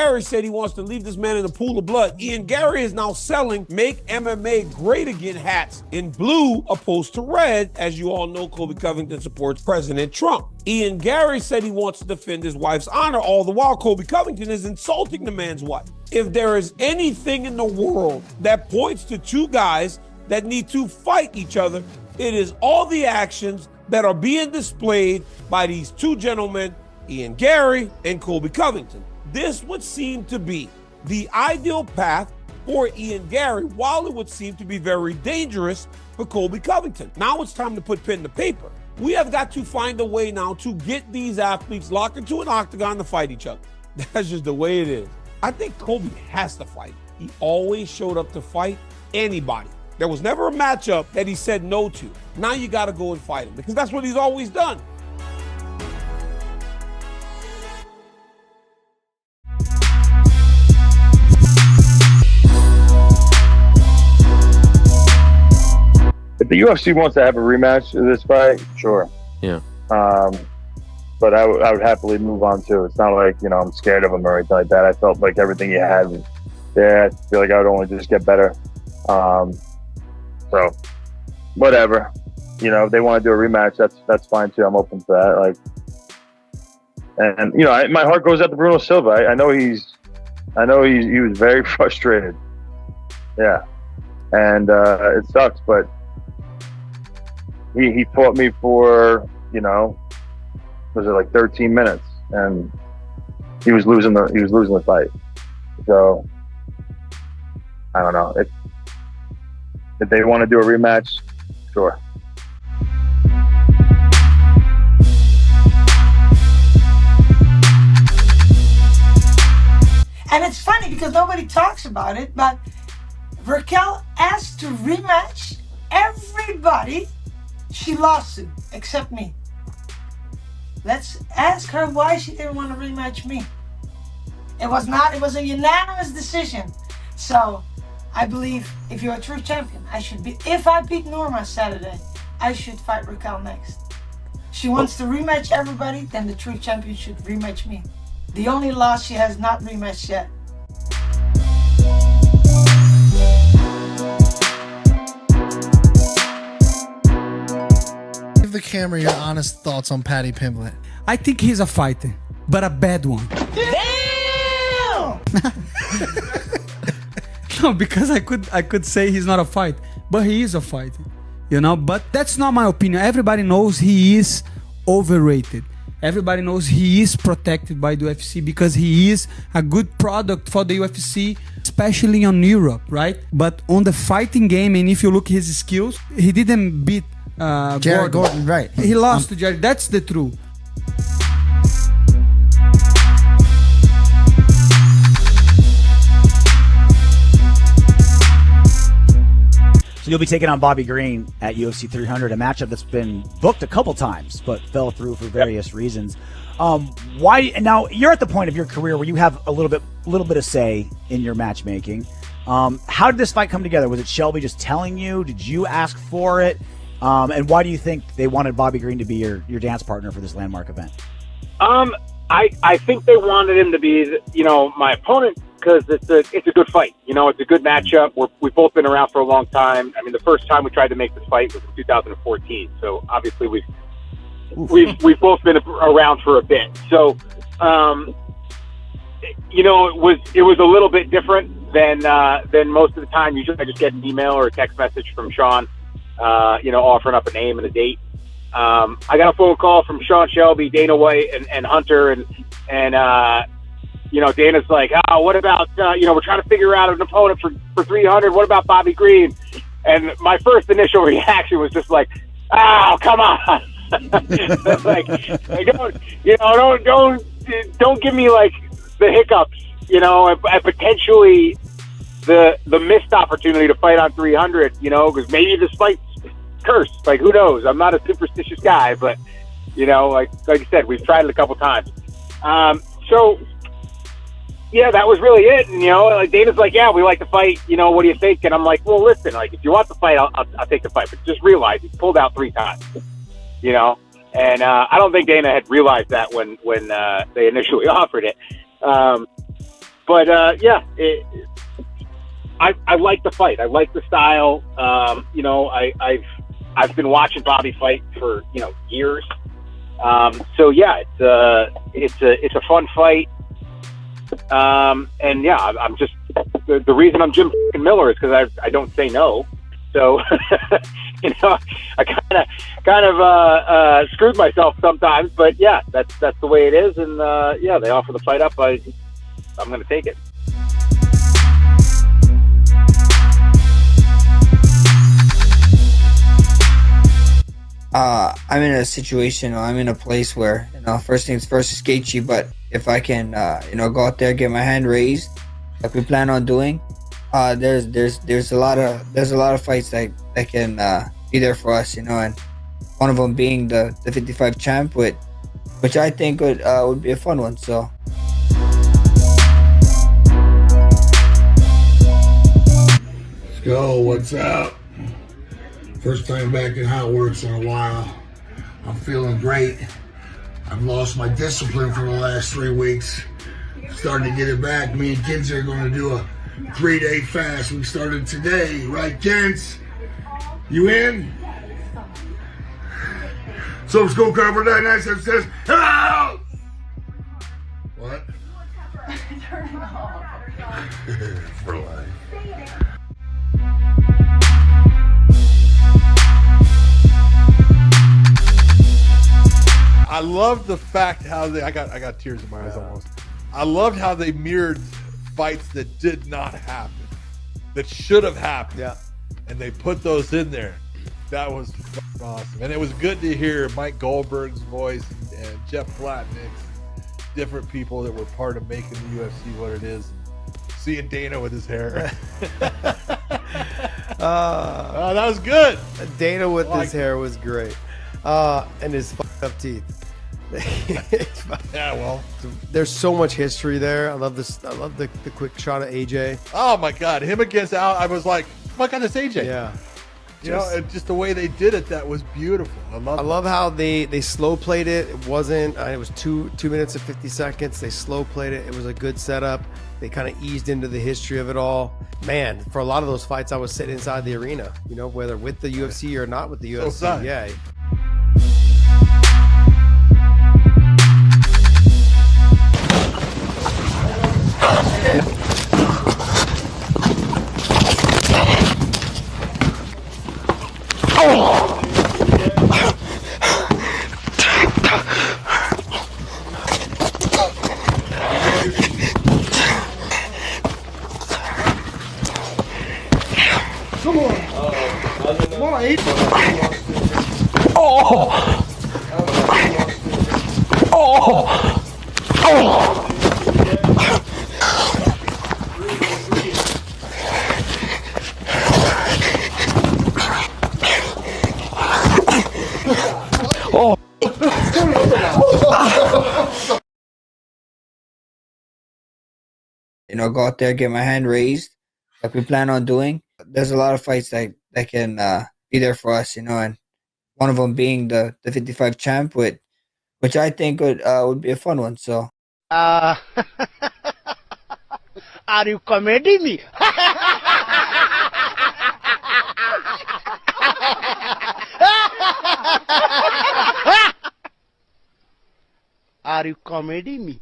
Garry said he wants to leave this man in a pool of blood. Ian Garry is now selling Make MMA Great Again hats in blue opposed to red. As you all know, Colby Covington supports President Trump. Ian Garry said he wants to defend his wife's honor, all the while Colby Covington is insulting the man's wife. If there is anything in the world that points to two guys that need to fight each other, it is all the actions that are being displayed by these two gentlemen, Ian Garry and Colby Covington. This would seem to be the ideal path for Ian Garry, while it would seem to be very dangerous for Colby Covington. Now it's time to put pen to paper. We have got to find a way now to get these athletes locked into an octagon to fight each other. That's just the way it is. I think Colby has to fight. He always showed up to fight anybody. There was never a matchup that he said no to. Now you got to go and fight him because that's what he's always done. If the UFC wants to have a rematch of this fight, sure. Yeah. But I would happily move on too. It's not like, I'm scared of him or anything like that. I felt like everything he had was there. I feel like I would only just get better. So whatever. If they want to do a rematch, that's fine too. I'm open to that. And my heart goes out to Bruno Silva. I know he was very frustrated. Yeah. And it sucks, but he fought me for, was it like 13 minutes, and he was losing the fight. So I don't know. If they want to do a rematch, sure. And it's funny because nobody talks about it, but Raquel asked to rematch everybody she lost to, except me. Let's ask her why she didn't want to rematch me. It was a unanimous decision. So I believe if you're a true champion, if I beat Norma Saturday, I should fight Raquel next. She wants to rematch everybody, then the true champion should rematch me. The only loss she has not rematched yet. Give the camera your honest thoughts on Paddy Pimblett. I think he's a fighter, but a bad one. Damn! No, because I could say he's not a fight, but he is a fighter, But that's not my opinion. Everybody knows he is overrated. Everybody knows he is protected by the UFC because he is a good product for the UFC, especially on Europe, right? But on the fighting game, and if you look at his skills, he didn't beat Gordon, right? He lost to Jerry. That's the truth. So you'll be taking on Bobby Green at UFC 300, a matchup that's been booked a couple times, but fell through for various reasons. Why? Now you're at the point of your career where you have a little bit of say in your matchmaking. How did this fight come together? Was it Shelby just telling you? Did you ask for it? And why do you think they wanted Bobby Green to be your dance partner for this landmark event? I think they wanted him to be, my opponent because it's a good fight. It's a good matchup. We've both been around for a long time. I mean, the first time we tried to make this fight was in 2014. So obviously we've both been around for a bit. So, it was a little bit different than most of the time. Usually I just get an email or a text message from Sean, offering up a name and a date. I got a phone call from Sean Shelby, Dana White, and Hunter, and Dana's like, what about, we're trying to figure out an opponent for 300. What about Bobby Green? And my first initial reaction was just like, oh, come on. like don't give me like the hiccups, and potentially the missed opportunity to fight on 300, because maybe this fight's cursed. Like, who knows? I'm not a superstitious guy, but like I said, we've tried it a couple times. So yeah, that was really it. And like Dana's like, yeah, we like to fight. What do you think? And I'm like, well, listen, like if you want the fight, I'll take the fight, but just realize he's pulled out 3 times. And I don't think Dana had realized that when they initially offered it. But yeah, I like the fight. I like the style. You know, I've been watching Bobby fight for years. So yeah, it's a fun fight. And yeah, I'm just the reason I'm Jim Miller is because I don't say no. So I kind of screwed myself sometimes. But yeah, that's the way it is. And yeah, they offer the fight up. I'm going to take it. I'm in a situation, I'm in a place where, first things first is Gaethje, but if I can, go out there, get my hand raised, like we plan on doing, there's a lot of fights that can be there for us, and one of them being the 55 champ, which I think would be a fun one. So. Let's go. What's up? First time back in Hot Works in a while. I'm feeling great. I've lost my discipline for the last 3 weeks. Starting to get it back. Me and Kinsey are going to do a 3-day fast. We started today, right, Kins? You in? So school cover that nice that says, hello! What? For life. I love the fact how I got tears in my eyes almost. I loved how they mirrored fights that did not happen, that should have happened. Yeah. And they put those in there. That was fucking awesome. And it was good to hear Mike Goldberg's voice and Jeff Platnick's, different people that were part of making the UFC what it is. Seeing Dana with his hair. Oh, that was good. Dana with his hair was great. And his fucked up teeth. Yeah, well, there's so much history there. I love this. I love the quick shot of AJ. Oh my God, him against Al. I was like, oh my God, that's AJ. Yeah, just the way they did it, that was beautiful. I love how they slow played it. It wasn't. It was 2 minutes and 50 seconds. They slow played it. It was a good setup. They kind of eased into the history of it all. Man, for a lot of those fights, I was sitting inside the arena. Whether with the UFC or not with the UFC. So yeah. Come on. Come on, Aiden. Go out there, get my hand raised, like we plan on doing. There's a lot of fights that can be there for us, and one of them being the 55 champ, which I think would be a fun one. So. Are you comedy me? Are you comedy me?